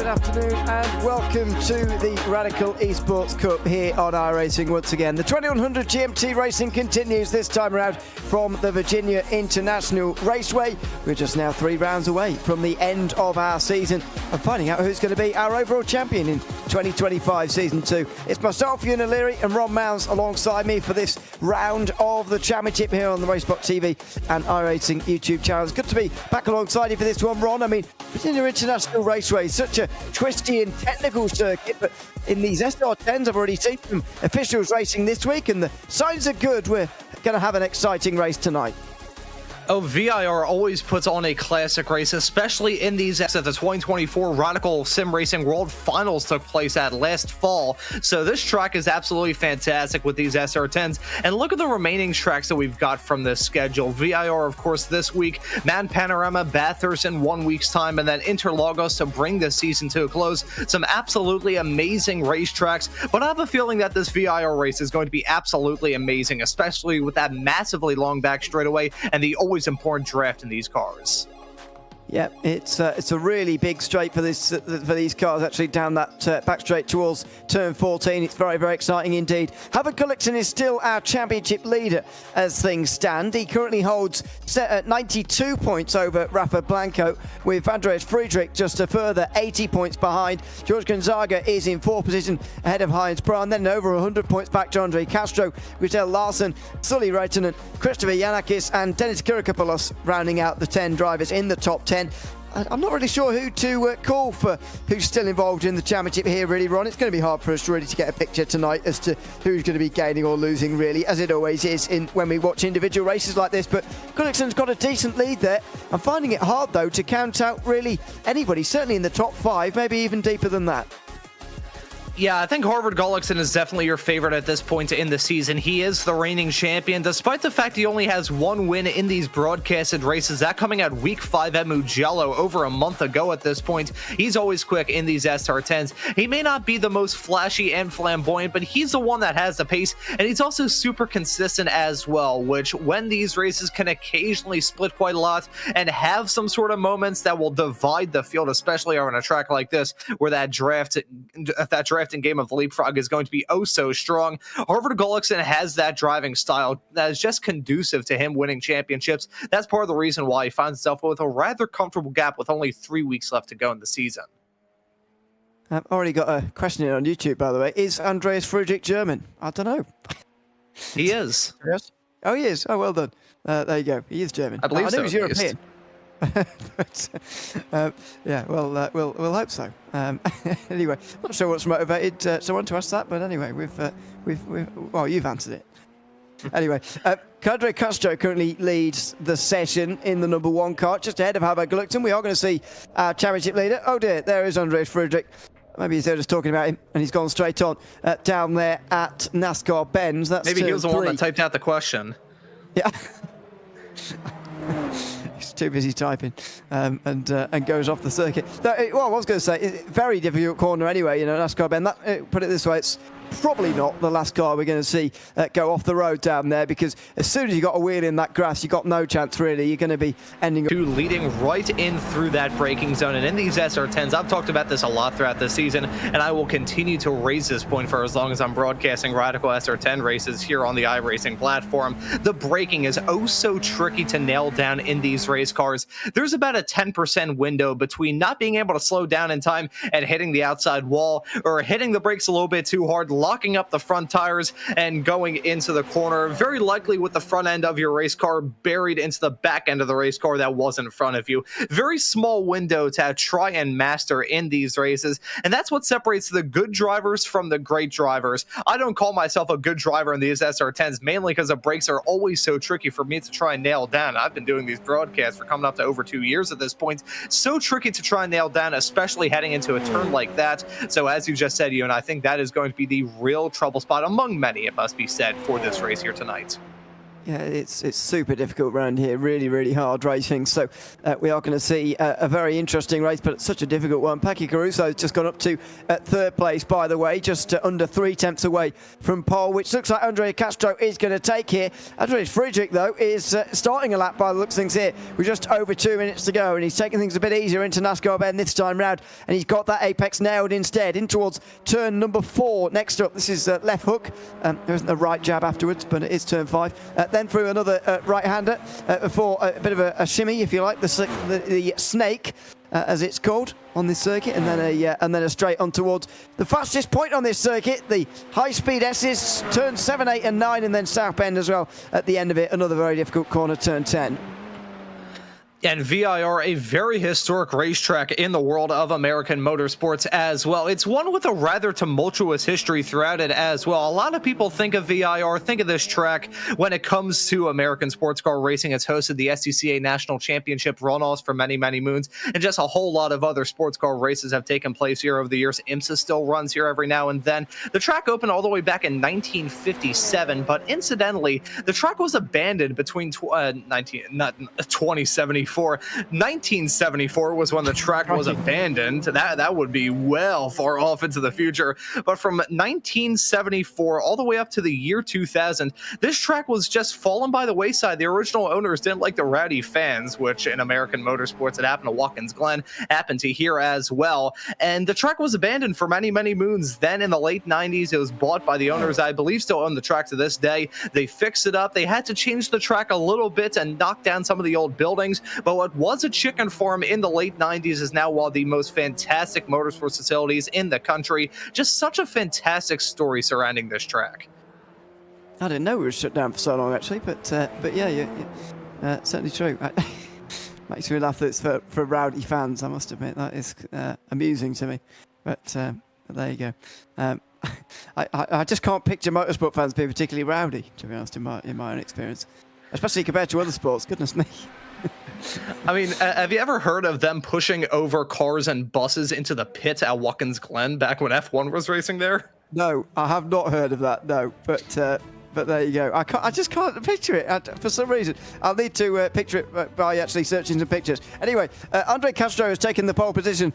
Good afternoon and welcome to the Radical Esports Cup here on iRacing once again. The 2100 GMT racing continues this time around from the Virginia International Raceway. We're just now 3 rounds away from the end of our season and finding out who's going to be our overall champion in 2025 Season 2. It's myself, Ewan O'Leary, and Ron Mounds alongside me for this round of the championship here on the RaceSpotTV and iRacing YouTube channels. Good to be back alongside you for this one, Ron. I mean, Virginia International Raceway, such a twisty and technical circuit, but in these SR10s I've already seen some officials racing this week and the signs are good. We're going to have an exciting race tonight. Oh, VIR always puts on a classic race, especially in these that the 2024 Radical Sim Racing World Finals took place at last fall. So this track is absolutely fantastic with these SR10s. And look at the remaining tracks that we've got from this schedule. VIR, of course, this week, Man Panorama, Bathurst in 1 week's time, and then Interlagos to bring this season to a close. Some absolutely amazing racetracks, but I have a feeling that this VIR race is going to be absolutely amazing, especially with that massively long back straightaway and the always important draft in these cars. Yeah, it's a really big straight for these cars, actually, down that back straight towards turn 14. It's very, very exciting indeed. Havoc Gullickson is still our championship leader as things stand. He currently holds set at 92 points over Rafa Blanco, with Andreas Friedrich just a further 80 points behind. George Gonzaga is in 4th position ahead of Heinz Braun, then over 100 points back to Andre Castro, Grisel Larson, Sully Reitonen, Christopher Yanakis and Dennis Kirikopoulos rounding out the 10 drivers in the top 10. I'm not really sure who to call for who's still involved in the championship here, really, Ron. It's going to be hard for us really to get a picture tonight as to who's going to be gaining or losing, really, as it always is when we watch individual races like this. But Gullickson's got a decent lead there. I'm finding it hard, though, to count out really anybody, certainly in the top 5, maybe even deeper than that. Yeah, I think Harvard Gullickson is definitely your favorite at this point in the season. He is the reigning champion, despite the fact he only has 1 win in these broadcasted races. That coming at week 5 at Mugello over a month ago at this point. He's always quick in these SR10s. He may not be the most flashy and flamboyant, but he's the one that has the pace, and he's also super consistent as well, which when these races can occasionally split quite a lot and have some sort of moments that will divide the field, especially on a track like this, where that draft and game of leapfrog is going to be oh so strong. Harvard Gullickson has that driving style that is just conducive to him winning championships. That's part of the reason why he finds himself with a rather comfortable gap with only 3 weeks left to go in the season. I've already got a question here on YouTube, by the way. Is Andreas Friedrich German? I don't know. He is. Yes. Oh, he is. Oh, well done. There you go. He is German. I believe I so. He was European. But, yeah, well, we'll hope so. Anyway, not sure what's motivated someone to ask that, but anyway, well, you've answered it. Anyway, Andre Castro currently leads the session in the number 1 car, just ahead of Havoc Gullickson. We are going to see our championship leader. Oh dear, there is Andreas Friedrich. Maybe he's there just talking about him, and he's gone straight on down there at NASCAR Benz. That's maybe he was the one that typed out the question. Yeah. He's too busy typing and goes off the circuit. Well, I was going to say, very difficult corner anyway, you know, NASCAR Ben. Put it this way, it's probably not the last car we're going to see go off the road down there, because as soon as you got a wheel in that grass, you got no chance really. You're going to be ending up leading right in through that braking zone. And in these SR10s, I've talked about this a lot throughout the season, and I will continue to raise this point for as long as I'm broadcasting Radical SR10 races here on the iRacing platform. The braking is oh so tricky to nail down in these race cars. There's about a 10% window between not being able to slow down in time and hitting the outside wall, or hitting the brakes a little bit too hard, locking up the front tires and going into the corner, very likely with the front end of your race car buried into the back end of the race car that was in front of you. Very small window to try and master in these races, and that's what separates the good drivers from the great drivers. I don't call myself a good driver in these SR10s, mainly because the brakes are always so tricky for me to try and nail down. I've been doing these broadcasts for coming up to over 2 years at this point. So tricky to try and nail down, especially heading into a turn like that. So as you just said, Ewan, I think that is going to be the real trouble spot among many, it must be said, for this race here tonight. Yeah, it's super difficult around here, really hard racing. So we are going to see a very interesting race, but it's such a difficult one. Paki Caruso's just gone up to third place, by the way, just under 3/10 away from pole, which looks like Andre Castro is going to take here. Andreas Friedrich, though, is starting a lap by the looks of things here. We're just over 2 minutes to go, and he's taking things a bit easier into NASCAR Bend this time round, and he's got that apex nailed instead, in towards turn number 4. Next up, this is left hook. There isn't a right jab afterwards, but it is turn 5. Then through another right-hander before a bit of a shimmy, if you like, the snake, as it's called on this circuit, and then a straight on towards the fastest point on this circuit, the high-speed S's, turn 7, 8, and 9, and then South Bend as well at the end of it. Another very difficult corner, turn 10. And VIR, a very historic racetrack in the world of American motorsports as well. It's one with a rather tumultuous history throughout it as well. A lot of people think of VIR, think of this track when it comes to American sports car racing. It's hosted the SCCA National Championship runoffs for many moons, and just a whole lot of other sports car races have taken place here over the years. IMSA still runs here every now and then. The track opened all the way back in 1957, but incidentally, the track was abandoned between 2074. 1974 was when the track was abandoned. That would be well far off into the future. But from 1974 all the way up to the year 2000, this track was just fallen by the wayside. The original owners didn't like the rowdy fans, which in American motorsports, it happened to Watkins Glen, happened to here as well. And the track was abandoned for many moons. Then in the late 90s, it was bought by the owners, I believe still own the track to this day. They fixed it up. They had to change the track a little bit and knock down some of the old buildings. But what was a chicken farm in the late 90s is now one of the most fantastic motorsports facilities in the country. Just such a fantastic story surrounding this track. I didn't know we were shut down for so long, actually, but yeah, certainly true. Makes me laugh that it's for rowdy fans, I must admit. That is amusing to me. But there you go. I just can't picture motorsport fans being particularly rowdy, to be honest, in my own experience. Especially compared to other sports, goodness me. I mean, have you ever heard of them pushing over cars and buses into the pit at Watkins Glen back when F1 was racing there? No, I have not heard of that, no. But there you go. I just can't picture it for some reason. I'll need to picture it by actually searching some pictures. Anyway, Andre Castro has taken the pole position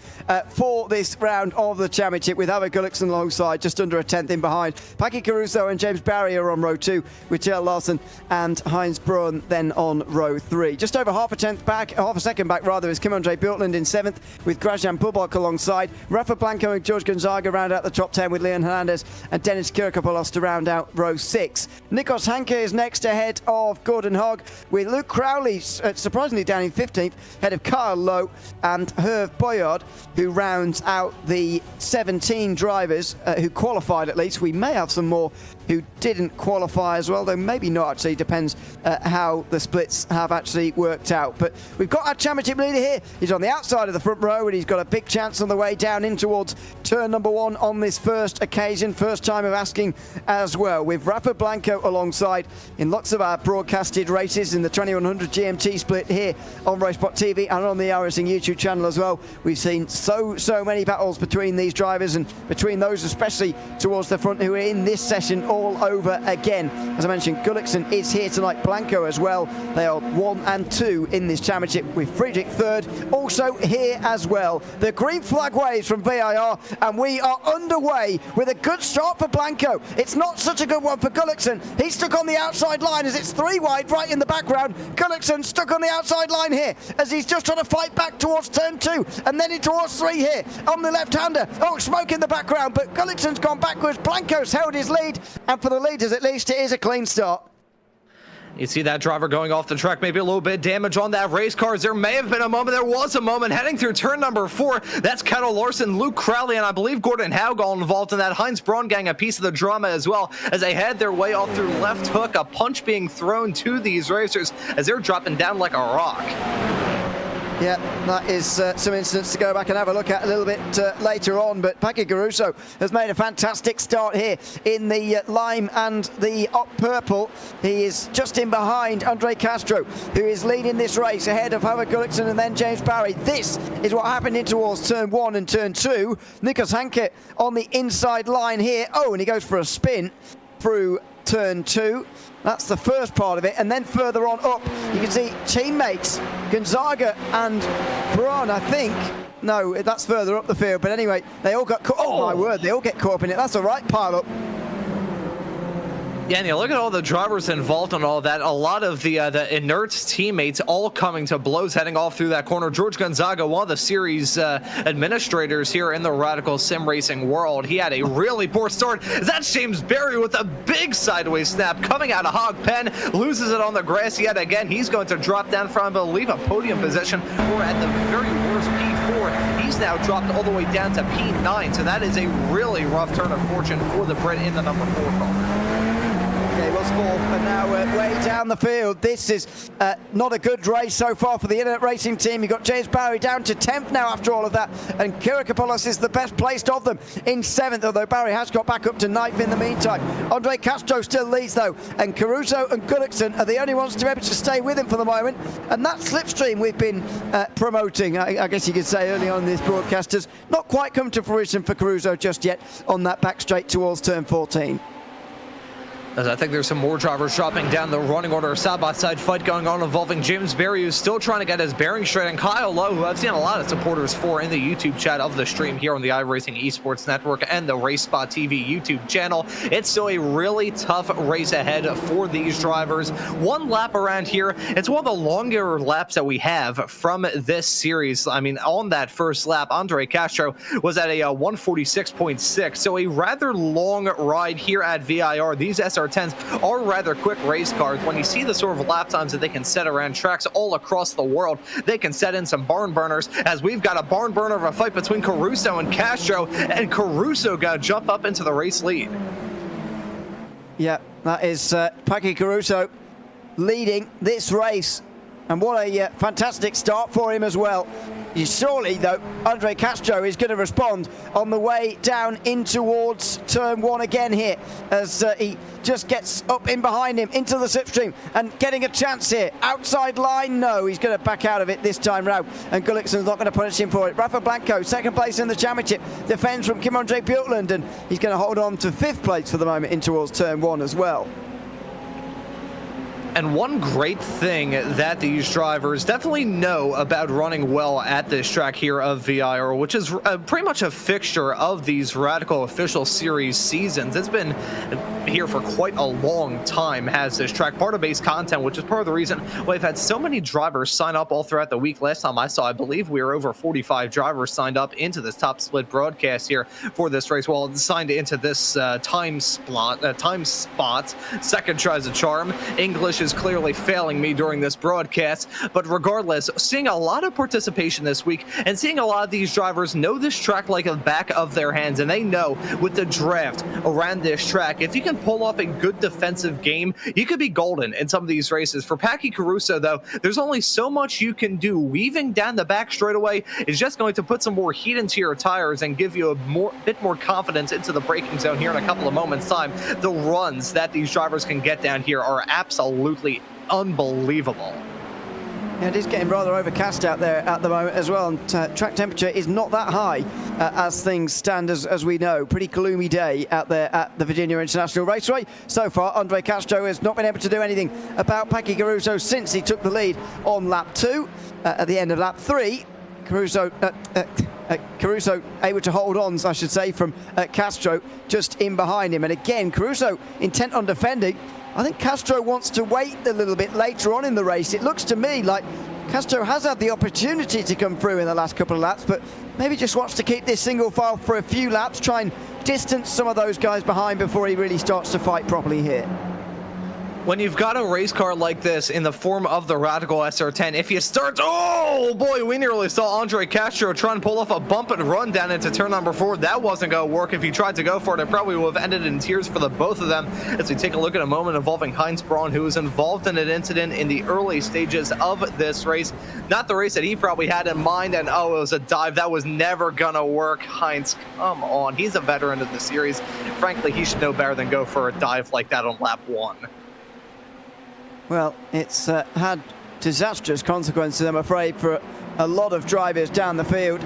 for this round of the championship, with Howard Gullickson alongside, just under a tenth in behind. Paki Caruso and James Barry are on row 2, with J.L. Larson and Heinz Braun then on row 3. Just over half a second back rather, is Kim Andre Bjorklund in 7th, with Grajan Bubak alongside. Rafa Blanco and George Gonzaga round out the top 10, with Leon Hernandez and Dennis Kirkopoulos to round out row 6. Nikos Hanke is next ahead of Gordon Hogg, with Luke Crowley surprisingly down in 15th, ahead of Kyle Lowe and Herve Boyard, who rounds out the 17 drivers who qualified at least. We may have some more who didn't qualify as well, though maybe not, actually. Depends how the splits have actually worked out. But we've got our championship leader here. He's on the outside of the front row, and he's got a big chance on the way down in towards turn number 1 on this first occasion. First time of asking as well, with Rafa Blanco alongside in lots of our broadcasted races in the 2100 GMT split here on RaceSpotTV and on the iRacing YouTube channel as well. We've seen so many battles between these drivers, and between those especially towards the front, who are in this session all over again. As I mentioned, Gullickson is here tonight, Blanco as well. They are 1 and 2 in this championship, with Friedrich 3rd also here as well. The green flag waves from VIR, and we are underway with a good start for Blanco. It's not such a good one for Gullickson. He's stuck on the outside line as it's 3 wide right in the background. Gullickson stuck on the outside line here as he's just trying to fight back towards turn 2 and then in towards 3 here on the left-hander. Oh, smoke in the background, but Gullickson's gone backwards. Blanco's held his lead, and for the leaders at least, it is a clean start. You see that driver going off the track, maybe a little bit of damage on that race car. There may have been a moment, there was a moment heading through turn number 4. That's Kyle Larson, Luke Crowley, and I believe Gordon Howg all involved in that. Heinz Braun gang a piece of the drama as well, as they head their way off through left hook. A punch being thrown to these racers as they're dropping down like a rock. Yeah, that is some incidents to go back and have a look at a little bit later on. But Paki Caruso has made a fantastic start here in the lime and the purple. He is just in behind Andre Castro, who is leading this race ahead of Howard Gullickson and then James Barry. This is what happened in towards turn 1 and turn 2. Nikos Hanke on the inside line here. Oh, and he goes for a spin through turn 2. That's the first part of it, and then further on up, you can see teammates Gonzaga and Braun, I think. No, that's further up the field, but anyway, they all got caught. Oh my word, they all get caught up in it. That's a right pile up. Yeah, and you look at all the drivers involved in all that. A lot of the inert teammates all coming to blows heading off through that corner. George Gonzaga, one of the series administrators here in the Radical Sim Racing world, he had a really poor start. That's James Berry with a big sideways snap coming out of Hog Pen, loses it on the grass yet again. He's going to drop down from, I believe, a podium position, or at the very worst, P4. He's now dropped all the way down to P9, so that is a really rough turn of fortune for the Brit in the number 4 car. He was fourth, and now way down the field. This is not a good race so far for the Internet Racing team. You've got James Barry down to 10th now after all of that, and Kirikopoulos is the best placed of them in 7th, although Barry has got back up to 9th in the meantime. Andre Castro still leads though, and Caruso and Gullickson are the only ones to be able to stay with him for the moment, and that slipstream we've been promoting, I guess you could say early on in this broadcast, has not quite come to fruition for Caruso just yet on that back straight towards turn 14. As I think there's some more drivers dropping down the running order. Side-by-side fight going on involving James Berry, who's still trying to get his bearing straight, and Kyle Lowe, who I've seen a lot of supporters for in the YouTube chat of the stream here on the iRacing Esports Network and the RaceSpotTV YouTube channel. It's still a really tough race ahead for these drivers. One lap around here. It's one of the longer laps that we have from this series. I mean, on that first lap, Andre Castro was at a 146.6, so a rather long ride here at VIR. These SR10s are rather quick race cars. When you see the sort of lap times that they can set around tracks all across the world, they can set in some barn burners, as we've got a barn burner of a fight between Caruso and Castro, and Caruso got to jump up into the race lead. Yeah, that is Paki Caruso leading this race, and what a fantastic start for him as well. Surely, though, Andre Castro is going to respond on the way down in towards turn 1 again here, as he just gets up in behind him into the slipstream and getting a chance here. Outside line, no, he's going to back out of it this time round, and Gullickson's not going to punish him for it. Rafa Blanco, second place in the championship, defends from Kim Andre Bjorklund, and he's going to hold on to 5th place for the moment in towards turn 1 as well. And one great thing that these drivers definitely know about running well at this track here of VIR, which is pretty much a fixture of these Radical Official Series seasons. It's been here for quite a long time, has this track. Part of base content, which is part of the reason why we've had so many drivers sign up all throughout the week. Last time I saw, I believe we were over 45 drivers signed up into this top split broadcast here for this race. Well, signed into this time spot. Second tries a charm. English is clearly failing me during this broadcast, but regardless, seeing a lot of participation this week and seeing a lot of these drivers know this track like the back of their hands, and they know with the draft around this track, if you can pull off a good defensive game, you could be golden in some of these races. For Paki Caruso, though, there's only so much you can do. Weaving down the back straightaway is just going to put some more heat into your tires and give you a bit more confidence into the braking zone here in a couple of moments' time. The runs that these drivers can get down here are absolutely unbelievable. Yeah, it is getting rather overcast out there at the moment as well, and track temperature is not that high as things stand, as we know. Pretty gloomy day out there at the Virginia International Raceway. So far, Andre Castro has not been able to do anything about Paki Caruso since he took the lead on lap 2. At the end of lap 3, Caruso able to hold on, I should say, from Castro just in behind him. And again, Caruso intent on defending. I think Castro wants to wait a little bit later on in the race. It looks to me like Castro has had the opportunity to come through in the last couple of laps, but maybe just wants to keep this single file for a few laps, try and distance some of those guys behind before he really starts to fight properly here. When you've got a race car like this in the form of the Radical SR10, if you start, oh boy, we nearly saw Andre Castro try and pull off a bump and run down into turn number 4. That wasn't going to work. If he tried to go for it, it probably would have ended in tears for the both of them. As we take a look at a moment involving Heinz Braun, who was involved in an incident in the early stages of this race. Not the race that he probably had in mind, and oh, it was a dive that was never going to work. Heinz, come on. He's a veteran of the series. Frankly, he should know better than go for a dive like that on lap 1. Well, it's had disastrous consequences, I'm afraid, for a lot of drivers down the field.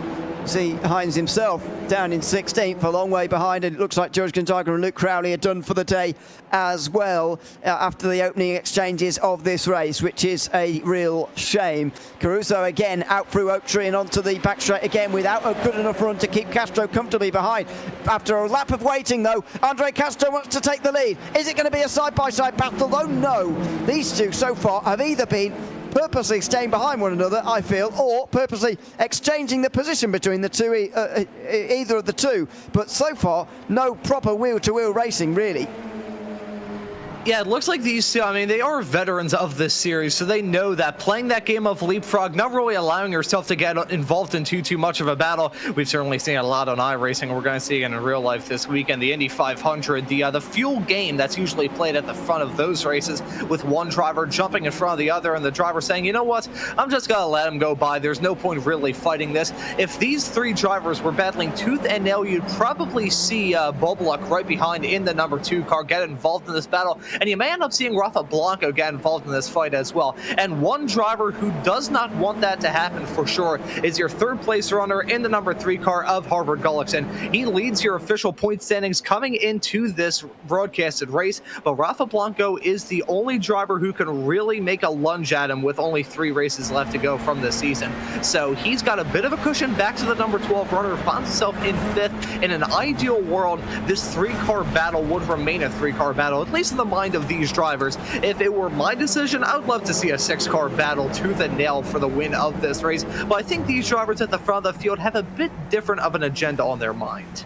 see Hines himself down in 16th, a long way behind, and it looks like George Gonzaga and Luke Crowley are done for the day as well after the opening exchanges of this race, which is a real shame. Caruso again out through Oak Tree and onto the back straight again without a good enough run to keep Castro comfortably behind. After a lap of waiting though, Andre Castro wants to take the lead. Is it going to be a side-by-side battle though? No. These two so far have either been purposely staying behind one another, I feel, or purposely exchanging the position between the two, either of the two. But so far, no proper wheel-to-wheel racing, really. Yeah, it looks like these two, I mean, they are veterans of this series, so they know that playing that game of leapfrog, not really allowing yourself to get involved in too much of a battle. We've certainly seen it a lot on iRacing. We're going to see it in real life this weekend. The Indy 500, the fuel game that's usually played at the front of those races, with one driver jumping in front of the other and the driver saying, you know what, I'm just going to let him go by. There's no point really fighting this. If these three drivers were battling tooth and nail, you'd probably see Bobuluk right behind in the number 2 car get involved in this battle. And you may end up seeing Rafa Blanco get involved in this fight as well. And one driver who does not want that to happen for sure is your third place runner in the number 3 car of Harvard Gullickson. He leads your official point standings coming into this broadcasted race, but Rafa Blanco is the only driver who can really make a lunge at him with only 3 races left to go from this season. So he's got a bit of a cushion back to the number 12 runner, finds himself in 5th. In an ideal world, this 3-car battle would remain a 3-car battle, at least in the mind of these drivers. If it were my decision, I would love to see a 6-car battle tooth and nail for the win of this race, but I think these drivers at the front of the field have a bit different of an agenda on their mind.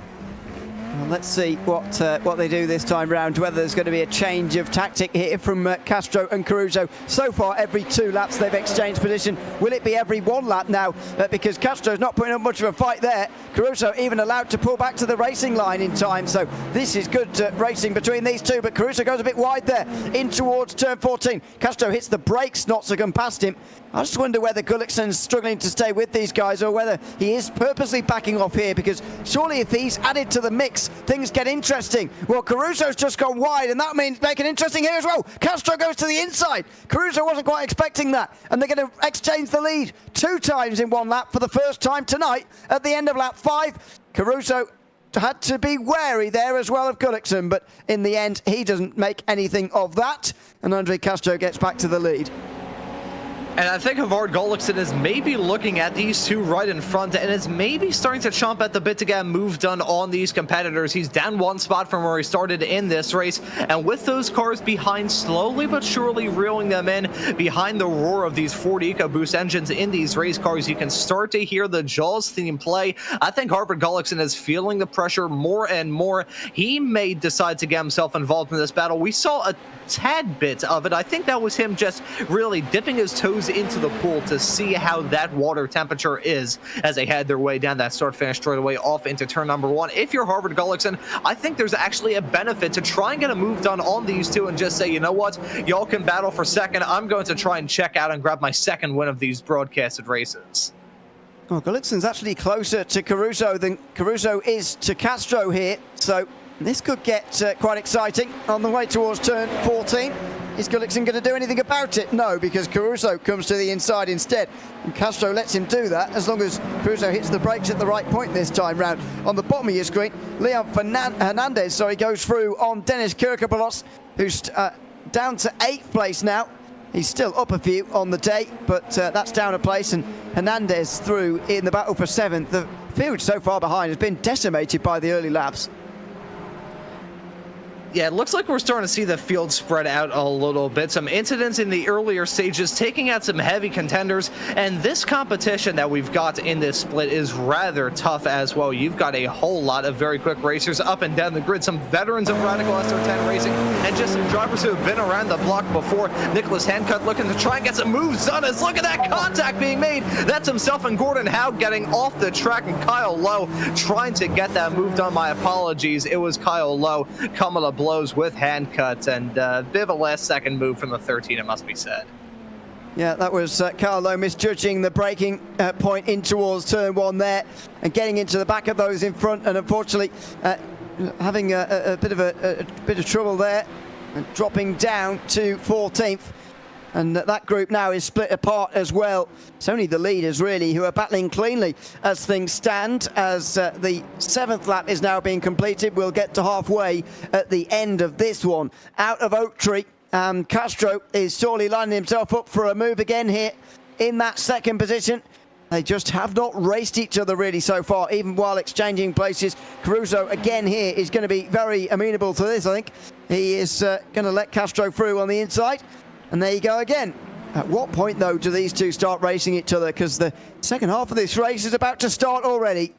Well, let's see what they do this time round, whether there's going to be a change of tactic here from Castro and Caruso. So far, every 2 laps they've exchanged position. Will it be every 1 lap now? Because Castro's not putting up much of a fight there. Caruso even allowed to pull back to the racing line in time. So this is good racing between these two, but Caruso goes a bit wide there in towards turn 14. Castro hits the brakes not to come past him. I just wonder whether Gullickson's struggling to stay with these guys or whether he is purposely backing off here, because surely if he's added to the mix, things get interesting. Well, Caruso's just gone wide, and that means make it interesting here as well. Castro goes to the inside. Caruso wasn't quite expecting that, and they're going to exchange the lead 2 times in 1 lap for the first time tonight at the end of lap 5. Caruso had to be wary there as well of Gullickson, but in the end, he doesn't make anything of that, and Andre Castro gets back to the lead. And I think Harvard Gullickson is maybe looking at these two right in front and is maybe starting to chomp at the bit to get a move done on these competitors. He's down 1 spot from where he started in this race, and with those cars behind, slowly but surely reeling them in behind the roar of these Ford EcoBoost engines in these race cars, you can start to hear the Jaws theme play. I think Harvard Gullickson is feeling the pressure more and more. He may decide to get himself involved in this battle. We saw a tad bit of it. I think that was him just really dipping his toes into the pool to see how that water temperature is as they head their way down that start-finish straightaway off into turn number 1. If you're Harvard Gullickson, I think there's actually a benefit to try and get a move done on these two and just say, you know what, y'all can battle for second. I'm going to try and check out and grab my second win of these broadcasted races. Well, Gullickson's actually closer to Caruso than Caruso is to Castro here, so this could get quite exciting on the way towards turn 14. Is Gullickson going to do anything about it? No, because Caruso comes to the inside instead, and Castro lets him do that as long as Caruso hits the brakes at the right point this time round. On the bottom of your screen, Leon Hernandez goes through on Dennis Kirkopoulos, who's down to 8th place now. He's still up a few on the day, but that's down a place, and Hernandez through in the battle for 7th. The field so far behind has been decimated by the early laps. Yeah, it looks like we're starting to see the field spread out a little bit. Some incidents in the earlier stages taking out some heavy contenders, and this competition that we've got in this split is rather tough as well. You've got a whole lot of very quick racers up and down the grid, some veterans of Radical SR10 racing, and just some drivers who have been around the block before. Nicholas Hancutt looking to try and get some moves done as look at that contact being made. That's himself and Gordon Howe getting off the track, and Kyle Lowe trying to get that move done. My apologies, it was Kyle Lowe coming to blows with Hancutt, and a bit of a last-second move from the 13, it must be said. Yeah, that was Kyle Lowe misjudging the braking point in towards turn 1 there and getting into the back of those in front, and unfortunately having a bit of trouble there and dropping down to 14th. And that group now is split apart as well. It's only the leaders really who are battling cleanly as things stand. As the 7th lap is now being completed, we'll get to halfway at the end of this one. Out of Oak Tree, Castro is surely lining himself up for a move again here in that 2nd position. They just have not raced each other really so far, even while exchanging places. Caruso again here is going to be very amenable to this, I think. He is going to let Castro through on the inside. And there you go again. At what point, though, do these two start racing each other? Because the second half of this race is about to start already.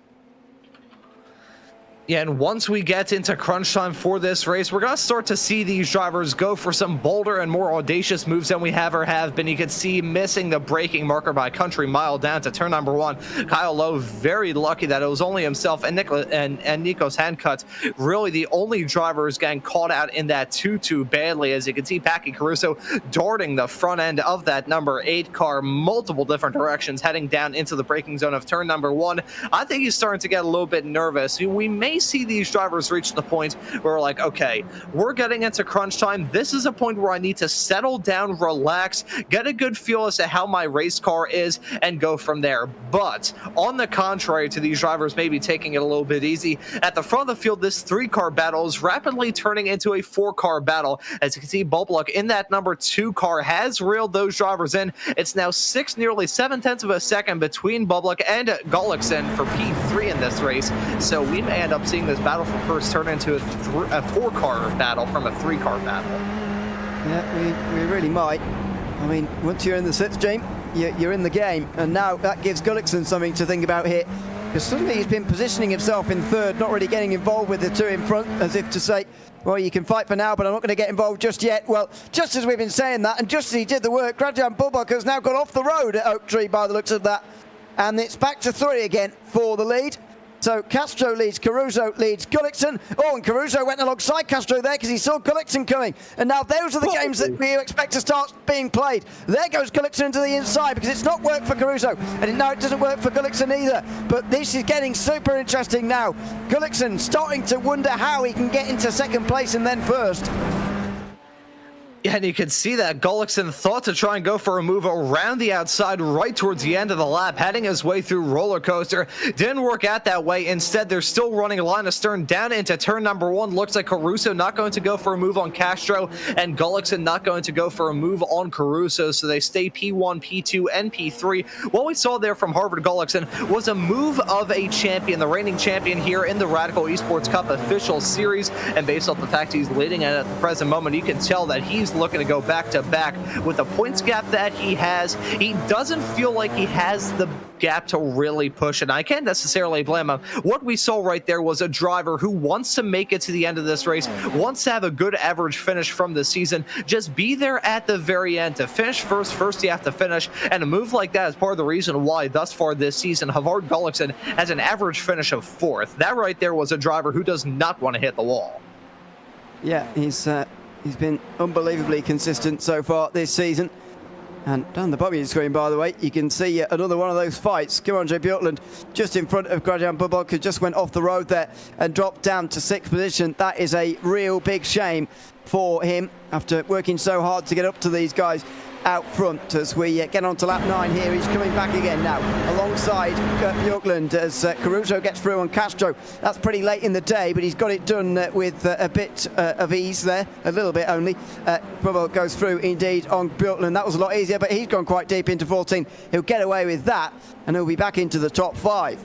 Yeah, and once we get into crunch time for this race, we're going to start to see these drivers go for some bolder and more audacious moves than we have been. You can see missing the braking marker by country mile down to turn number 1. Kyle Lowe very lucky that it was only himself and Nico's Handcuts. Really the only drivers getting caught out in that 2-2 badly. As you can see, Packy Caruso darting the front end of that number 8 car multiple different directions, heading down into the braking zone of turn number 1. I think he's starting to get a little bit nervous. We may see these drivers reach the point where we're like, okay, we're getting into crunch time. This is a point where I need to settle down, relax, get a good feel as to how my race car is, and go from there. But on the contrary to these drivers maybe taking it a little bit easy, at the front of the field, this 3-car battle is rapidly turning into a 4-car battle. As you can see, Bubluck in that number 2 car has reeled those drivers in. It's now nearly 7/10 of a second between Bubluck and Gullickson for P3 in this race. So we may end up seeing this battle for first turn into a 4-car battle from a 3-car battle. Yeah, we really might. I mean, once you're in the slipstream, you're in the game. And now that gives Gullickson something to think about here. Because suddenly he's been positioning himself in 3rd, not really getting involved with the 2 in front, as if to say, well, you can fight for now, but I'm not going to get involved just yet. Well, just as we've been saying that, and just as he did the work, Gradian Bubluck has now got off the road at Oak Tree by the looks of that. And it's back to 3 again for the lead. So Castro leads, Caruso leads Gullickson. Oh, and Caruso went alongside Castro there because he saw Gullickson coming. And now those are the games that we expect to start being played. There goes Gullickson to the inside because it's not worked for Caruso. And now it doesn't work for Gullickson either. But this is getting super interesting now. Gullickson starting to wonder how he can get into 2nd place and then 1st. Yeah, and you can see that Gullickson thought to try and go for a move around the outside right towards the end of the lap, heading his way through roller coaster. Didn't work out that way. Instead, they're still running a line of stern down into turn number 1. Looks like Caruso not going to go for a move on Castro, and Gullickson not going to go for a move on Caruso. So they stay P1, P2, and P3. What we saw there from Harvard Gullickson was a move of a champion, the reigning champion here in the Radical Esports Cup official series. And based off the fact he's leading it at the present moment, you can tell that he's looking to go back to back with the points gap that he has. He doesn't feel like he has the gap to really push, and I can't necessarily blame him. What we saw right there was a driver who wants to make it to the end of this race, wants to have a good average finish from the season, just be there at the very end. To finish first you have to finish, and a move like that is part of the reason why thus far this season Havard Gullickson has an average finish of 4th. That right there was a driver who does not want to hit the wall. Yeah, he's been unbelievably consistent so far this season. And down the bottom of the screen, by the way, you can see another one of those fights. Kimondre Bjorklund just in front of Gradian Bubluck, who just went off the road there and dropped down to 6th position. That is a real big shame for him after working so hard to get up to these guys out front. As we get on to lap 9 here, he's coming back again now alongside Bjorklund as Caruso gets through on Castro. That's pretty late in the day, but he's got it done with a bit of ease there, a little bit only. Bubluck goes through indeed on Bjorklund. That was a lot easier, but he's gone quite deep into 14. He'll get away with that, and he'll be back into the top 5.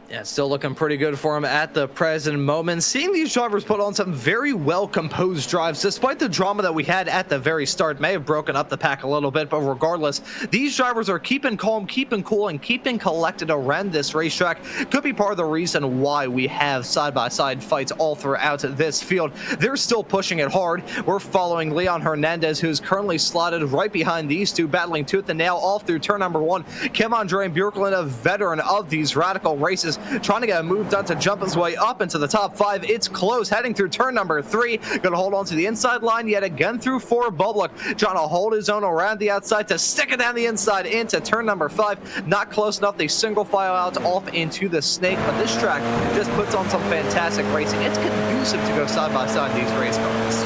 Yeah, still looking pretty good for him at the present moment. Seeing these drivers put on some very well-composed drives, despite the drama that we had at the very start, may have broken up the pack a little bit, but regardless, these drivers are keeping calm, keeping cool, and keeping collected around this racetrack. Could be part of the reason why we have side-by-side fights all throughout this field. They're still pushing it hard. We're following Leon Hernandez, who's currently slotted right behind these two, battling tooth and nail all through turn number 1. Kimondre Bjorklund, a veteran of these Radical races, trying to get a move done to jump his way up into the top 5. It's close, heading through turn number 3. Gonna hold on to the inside line yet again through 4. Bubluck trying to hold his own around the outside to stick it down the inside into turn number 5. Not close enough. They single file out off into the snake, but this track just puts on some fantastic racing. It's conducive to go side by side these race cars.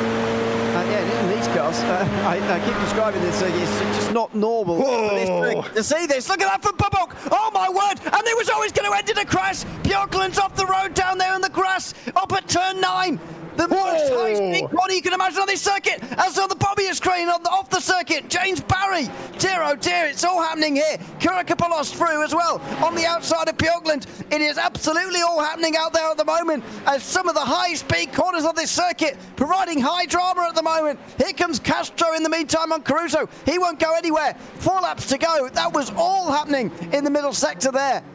Yeah, in these cars, I keep describing this, it's just not normal. Whoa. To see this, look at that for Bubok! Oh my word! And it was always going to end in a crash! Bjorklund's off the road down there in the grass, up at turn 9. The most high-speed body you can imagine on this circuit, as on the Bobby screen off the circuit. James Barry, dear oh dear, it's all happening here. Kurakapoulos through as well on the outside of Bjorklund. It is absolutely all happening out there at the moment, as some of the high-speed corners of this circuit providing high drama at the moment. Here comes Castro in the meantime on Caruso. He won't go anywhere. 4 laps to go. That was all happening in the middle sector there.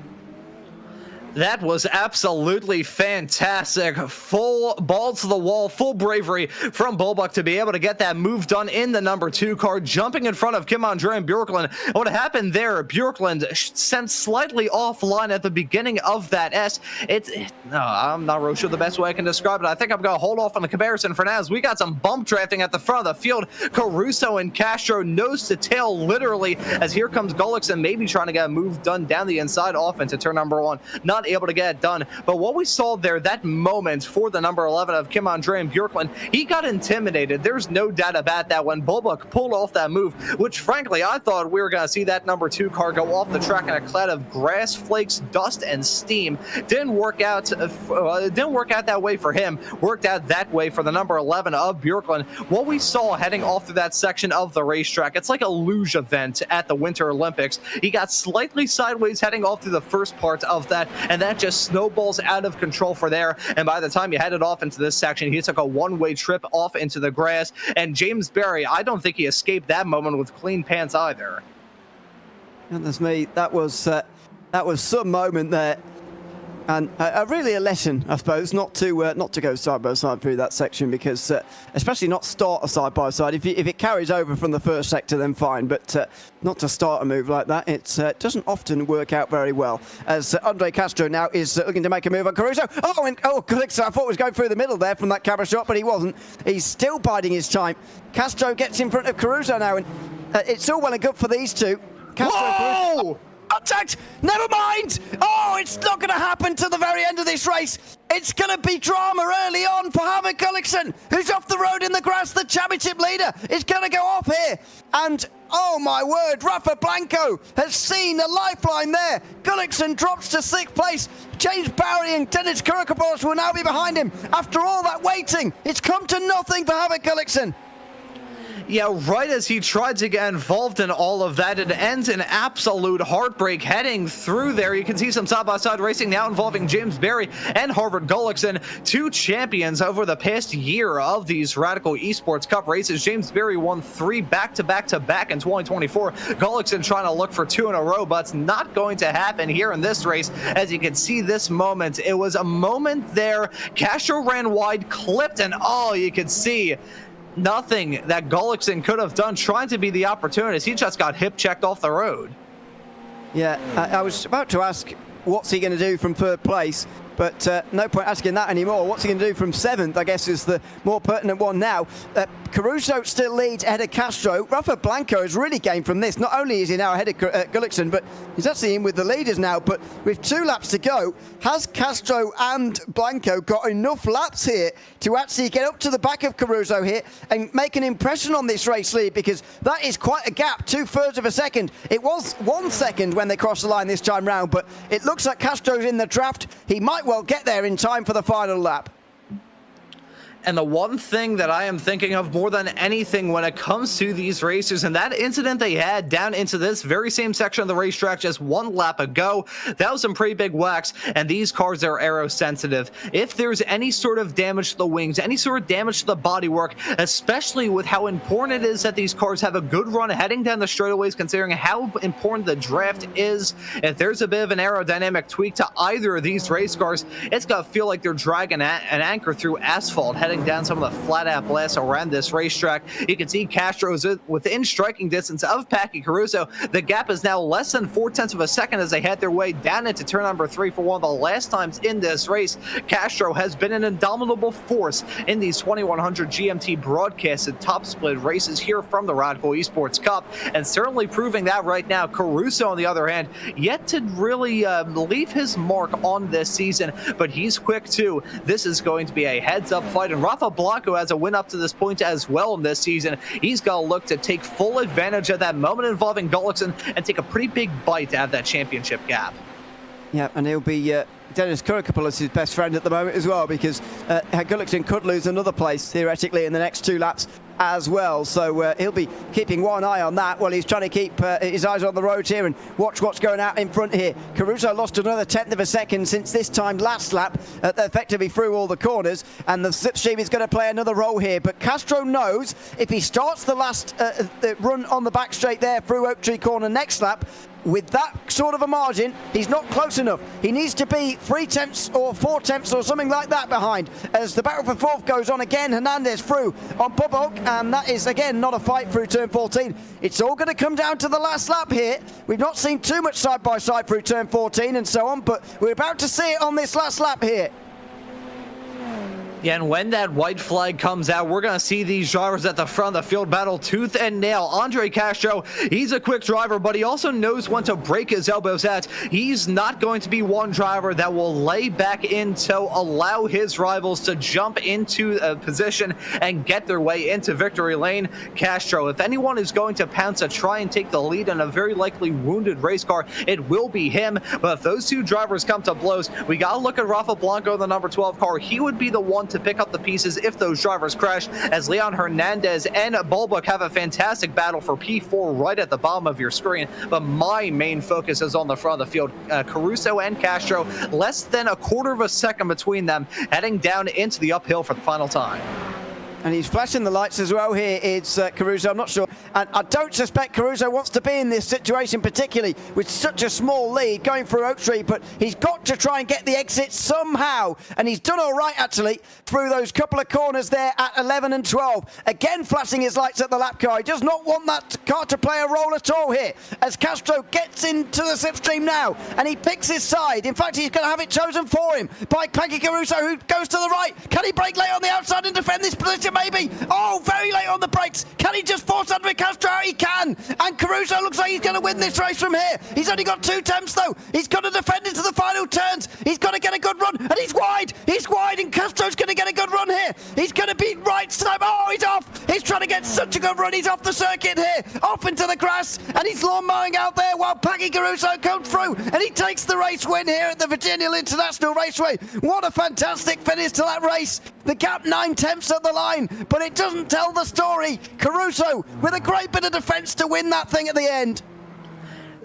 That was absolutely fantastic. Full balls to the wall, full bravery from Bulbuck to be able to get that move done in the number 2 car, jumping in front of Kim Andre and Bjorklund. What happened there, Bjorklund sent slightly offline at the beginning of that S. I'm not really sure the best way I can describe it. I think I'm going to hold off on the comparison for now, as we got some bump drafting at the front of the field. Caruso and Castro nose to tail, literally, as here comes Gullickson, maybe trying to get a move done down the inside off into turn number 1. Not able to get it done, but what we saw there, that moment for the number 11 of Kim Andre and Bjorklund, he got intimidated. There's no doubt about that when Bulbuck pulled off that move, which frankly I thought we were going to see that number 2 car go off the track in a cloud of grass, flakes, dust, and steam. Didn't work out that way for him. Worked out that way for the number 11 of Bjorklund. What we saw heading off through that section of the racetrack, it's like a luge event at the Winter Olympics. He got slightly sideways heading off through the first part of that, and that just snowballs out of control for there. And by the time you headed off into this section, he took a one-way trip off into the grass. And James Barry, I don't think he escaped that moment with clean pants either. Goodness me, that was some moment there. And really a lesson, I suppose, not to go side by side through that section, because especially not start a side by side. If it carries over from the first sector, then fine, but not to start a move like that. It doesn't often work out very well. As Andre Castro now is looking to make a move on Caruso. Gullickson, I thought was going through the middle there from that camera shot, but he wasn't. He's still biding his time. Castro gets in front of Caruso now, and it's all well and good for these two. Castro, Whoa! Contact! Never mind! Oh, it's not going to happen to the very end of this race. It's going to be drama early on for Harvard Gullickson, who's off the road in the grass. The championship leader is going to go off here. And, oh my word, Rafa Blanco has seen a lifeline there. Gullickson drops to 6th place. James Barry and Dennis Kurakapoulos will now be behind him. After all that waiting, it's come to nothing for Harvard Gullickson. Yeah, right as he tried to get involved in all of that, it ends in absolute heartbreak heading through there. You can see some side-by-side racing now involving James Barry and Harvard Gullickson, 2 champions over the past year of these Radical Esports Cup races. James Barry won 3 back-to-back-to-back in 2024. Gullickson trying to look for 2 in a row, but it's not going to happen here in this race. As you can see this moment, it was a moment there. Castro ran wide, clipped, and all you could see, nothing that Gullickson could have done trying to be the opportunist. He just got hip checked off the road. Yeah, I was about to ask, what's he going to do from 3rd place? But no point asking that anymore. What's he going to do from 7th, I guess, is the more pertinent one now. Caruso still leads ahead of Castro. Rafa Blanco has really gained from this. Not only is he now ahead of Gullickson, but he's actually in with the leaders now. But with 2 laps to go, has Castro and Blanco got enough laps here to actually get up to the back of Caruso here and make an impression on this race lead? Because that is quite a gap, 2/3 of a second. It was 1 second when they crossed the line this time round, but it looks like Castro's in the draft. He might well get there in time for the final lap. And the one thing that I am thinking of more than anything when it comes to these racers, and that incident they had down into this very same section of the racetrack just 1 lap ago, that was some pretty big whacks, and these cars are aero sensitive. If there's any sort of damage to the wings, any sort of damage to the bodywork, especially with how important it is that these cars have a good run heading down the straightaways, considering how important the draft is, if there's a bit of an aerodynamic tweak to either of these race cars, it's going to feel like they're dragging an anchor through asphalt heading down some of the flat-out blasts around this racetrack. You can see Castro's within striking distance of Packy Caruso. The gap is now less than 0.4 of a second as they head their way down into turn number 3 for one of the last times in this race. Castro has been an indomitable force in these 2100 GMT broadcasted top split races here from the Radical Esports Cup, and certainly proving that right now. Caruso, on the other hand, yet to really leave his mark on this season, but he's quick too. This is going to be a heads-up fight, and Rafa Blanco has a win up to this point as well in this season. He's got to look to take full advantage of that moment involving Gullikson and take a pretty big bite out of that championship gap. Yeah, and he'll be Dennis Kurikopoulos' his best friend at the moment as well, because Gullikson could lose another place theoretically in the next 2 laps as well. So he'll be keeping one eye on that while he's trying to keep his eyes on the road here and watch what's going out in front here. Caruso lost another 1/10 of a second since this time last lap, effectively through all the corners, and the slipstream is going to play another role here. But Castro knows if he starts the last run on the back straight there through Oak Tree Corner next lap, with that sort of a margin, he's not close enough. He needs to be 3 tenths or 4 tenths or something like that behind. As the battle for fourth goes on again, Hernandez through on Bubok, and that is again not a fight through turn 14. It's all going to come down to the last lap here. We've not seen too much side by side through turn 14 and so on, but we're about to see it on this last lap here. Yeah, and when that white flag comes out, we're going to see these drivers at the front of the field battle tooth and nail. Andre Castro, he's a quick driver, but he also knows when to break his elbows at. He's not going to be one driver that will lay back in to allow his rivals to jump into a position and get their way into victory lane. Castro, if anyone is going to pounce to try and take the lead in a very likely wounded race car, it will be him. But if those 2 drivers come to blows, we got to look at Rafa Blanco, the number 12 car. He would be the one to pick up the pieces if those drivers crash, as Leon Hernandez and Bulbuck have a fantastic battle for P4 right at the bottom of your screen. But my main focus is on the front of the field. Caruso and Castro, less than a quarter of a second between them, heading down into the uphill for the final time. And he's flashing the lights as well here. It's Caruso, I'm not sure. And I don't suspect Caruso wants to be in this situation, particularly with such a small lead going through Oak Tree, but he's got to try and get the exit somehow. And he's done all right, actually, through those couple of corners there at 11 and 12. Again, flashing his lights at the lap car. He does not want that car to play a role at all here, as Castro gets into the slipstream now, and he picks his side. In fact, he's going to have it chosen for him by Peggy Caruso, who goes to the right. Can he brake late on the outside and defend this position? Maybe. Oh, very late on the brakes. Can he just force Andre Castro out? He can. And Caruso looks like he's going to win this race from here. He's only got 2 tenths, though. He's got to defend into the final turns. He's got to get a good run. And he's wide. He's wide. And Castro's going to get a good run here. He's going to be right side. Oh, he's off. He's trying to get such a good run. He's off the circuit here. Off into the grass. And he's lawn mowing out there while Peggy Caruso comes through. And he takes the race win here at the Virginia International Raceway. What a fantastic finish to that race. The gap 9 tenths at the line, but it doesn't tell the story. Caruso with a great bit of defense to win that thing at the end.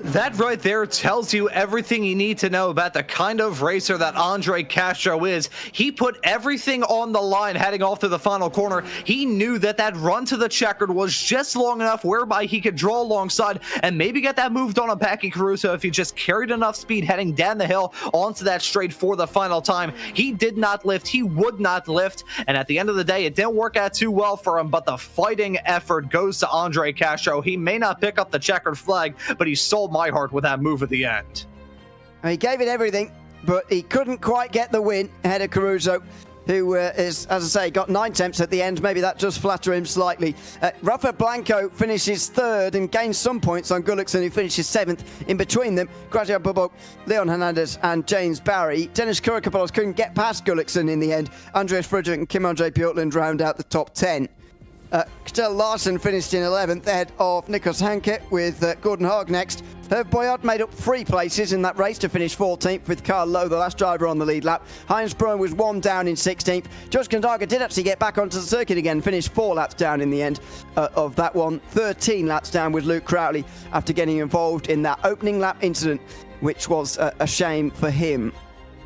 That right there tells you everything you need to know about the kind of racer that Andre Castro is. He put everything on the line heading off to the final corner. He knew that that run to the checkered was just long enough whereby he could draw alongside and maybe get that moved on Peggy Caruso if he just carried enough speed heading down the hill onto that straight for the final time. He did not lift. He would not lift. And at the end of the day, it didn't work out too well for him, but the fighting effort goes to Andre Castro. He may not pick up the checkered flag, but he stole my heart with that move at the end. He gave it everything, but he couldn't quite get the win ahead of Caruso, who is, as I say, got 9 tenths at the end. Maybe that does flatter him slightly. Rafa Blanco finishes 3rd and gains some points on Gullikson, who finishes 7th. In between them, Graziano Bubok, Leon Hernandez and James Barry. Dennis Kurikopoulos couldn't get past Gullikson in the end. Andreas Frederick and Kim-Andre Bjortland round out the top 10. Kjell Larsen finished in 11th ahead of Nikos Hankett, with Gordon Haag next. Herb Boyard made up 3 places in that race to finish 14th, with Carl Lowe, the last driver, on the lead lap. Heinz Bruin was 1 down in 16th. Josh Kondaga did actually get back onto the circuit again, finished 4 laps down in the end of that one. 13 laps down with Luke Crowley after getting involved in that opening lap incident, which was a shame for him.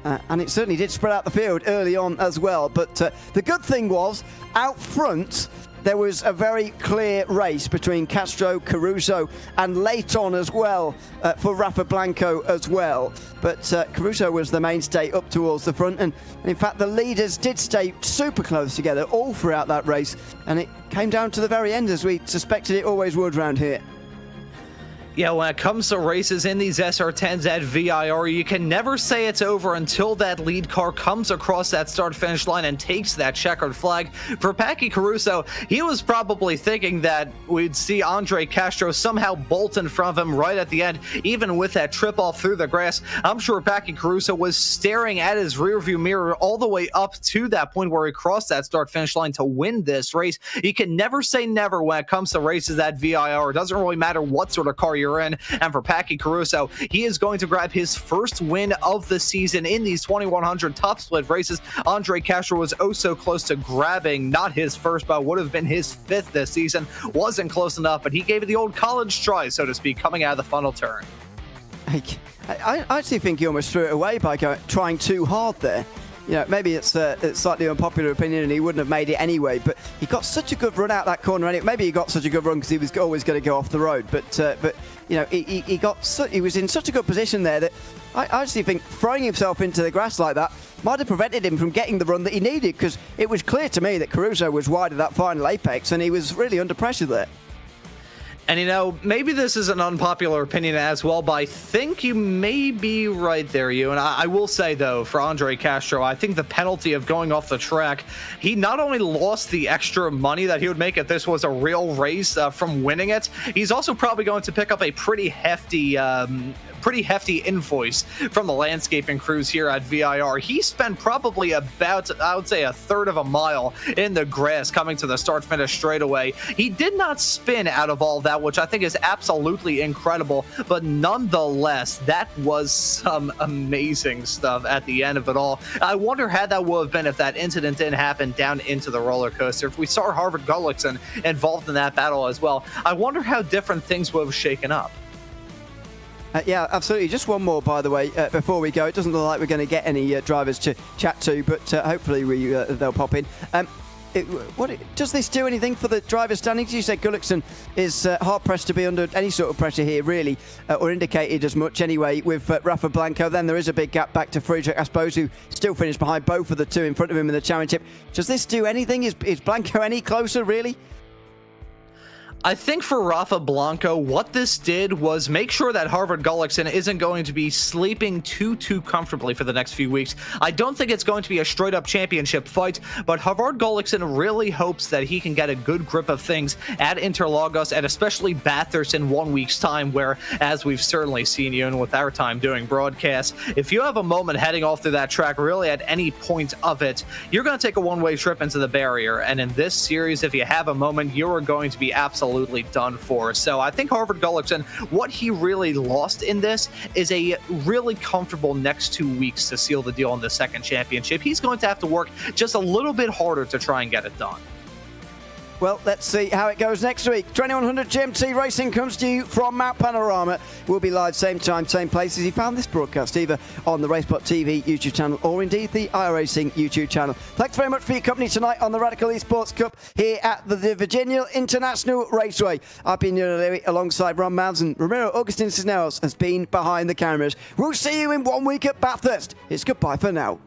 And it certainly did spread out the field early on as well. But the good thing was, out front, there was a very clear race between Castro, Caruso, and late on as well for Rafa Blanco as well. But Caruso was the mainstay up towards the front, and in fact the leaders did stay super close together all throughout that race, and it came down to the very end, as we suspected it always would round here. Yeah, when it comes to races in these SR10s at VIR, you can never say it's over until that lead car comes across that start-finish line and takes that checkered flag. For Packy Caruso, he was probably thinking that we'd see Andre Castro somehow bolt in front of him right at the end, even with that trip off through the grass. I'm sure Packy Caruso was staring at his rearview mirror all the way up to that point where he crossed that start-finish line to win this race. You can never say never when it comes to races at VIR. It doesn't really matter what sort of car you're in. And for Packy Caruso, he is going to grab his first win of the season in these 2100 top split races. Andre Castro was oh so close to grabbing not his first, but would have been his fifth this season. Wasn't close enough, but he gave it the old college try, so to speak, coming out of the funnel turn. I actually think he almost threw it away by trying too hard there. You know, maybe it's slightly unpopular opinion and he wouldn't have made it anyway, but he got such a good run out that corner. And maybe he got such a good run because he was always going to go off the road. But you know, he was in such a good position there that I actually think throwing himself into the grass like that might have prevented him from getting the run that he needed, because it was clear to me that Caruso was wide of that final apex and he was really under pressure there. And, you know, maybe this is an unpopular opinion as well, but I think you may be right there, you. And I will say, though, for Andre Castro, I think the penalty of going off the track, he not only lost the extra money that he would make if this was a real race from winning it, he's also probably going to pick up a pretty hefty invoice from the landscaping crews here at VIR. He spent probably about, I would say, a third of a mile in the grass coming to the start-finish straightaway. He did not spin out of all that, which I think is absolutely incredible, but nonetheless, that was some amazing stuff at the end of it all. I wonder how that would have been if that incident didn't happen down into the roller coaster. If we saw Harvard Gullickson involved in that battle as well, I wonder how different things would have shaken up. Yeah, absolutely. Just one more, by the way, before we go. It doesn't look like we're going to get any drivers to chat to, but hopefully they'll pop in. Does this do anything for the driver standings? You said Gullickson is hard-pressed to be under any sort of pressure here, really, or indicated as much anyway with Rafa Blanco. Then there is a big gap back to Friedrich, I suppose, who still finished behind both of the two in front of him in the championship. Does this do anything? Is Blanco any closer, really? I think for Rafa Blanco, what this did was make sure that Harvard Gullickson isn't going to be sleeping too comfortably for the next few weeks. I don't think it's going to be a straight-up championship fight, but Harvard Gullickson really hopes that he can get a good grip of things at Interlagos and especially Bathurst in 1 week's time, where, as we've certainly seen, you and with our time doing broadcasts, if you have a moment heading off through that track, really at any point of it, you're going to take a one-way trip into the barrier. And in this series, if you have a moment, you are going to be absolutely done for. So I think Harvard Gullickson, what he really lost in this is a really comfortable next 2 weeks to seal the deal in the second championship. He's going to have to work just a little bit harder to try and get it done. Well, let's see how it goes next week. 2100 GMT Racing comes to you from Mount Panorama. We'll be live same time, same place as you found this broadcast, either on the RaceSpotTV YouTube channel or indeed the iRacing YouTube channel. Thanks very much for your company tonight on the Radical Esports Cup here at the Virginia International Raceway. I've been Ewan O'Leary alongside Ron Mounds, and Ramiro Augustin Cisneros has been behind the cameras. We'll see you in 1 week at Bathurst. It's goodbye for now.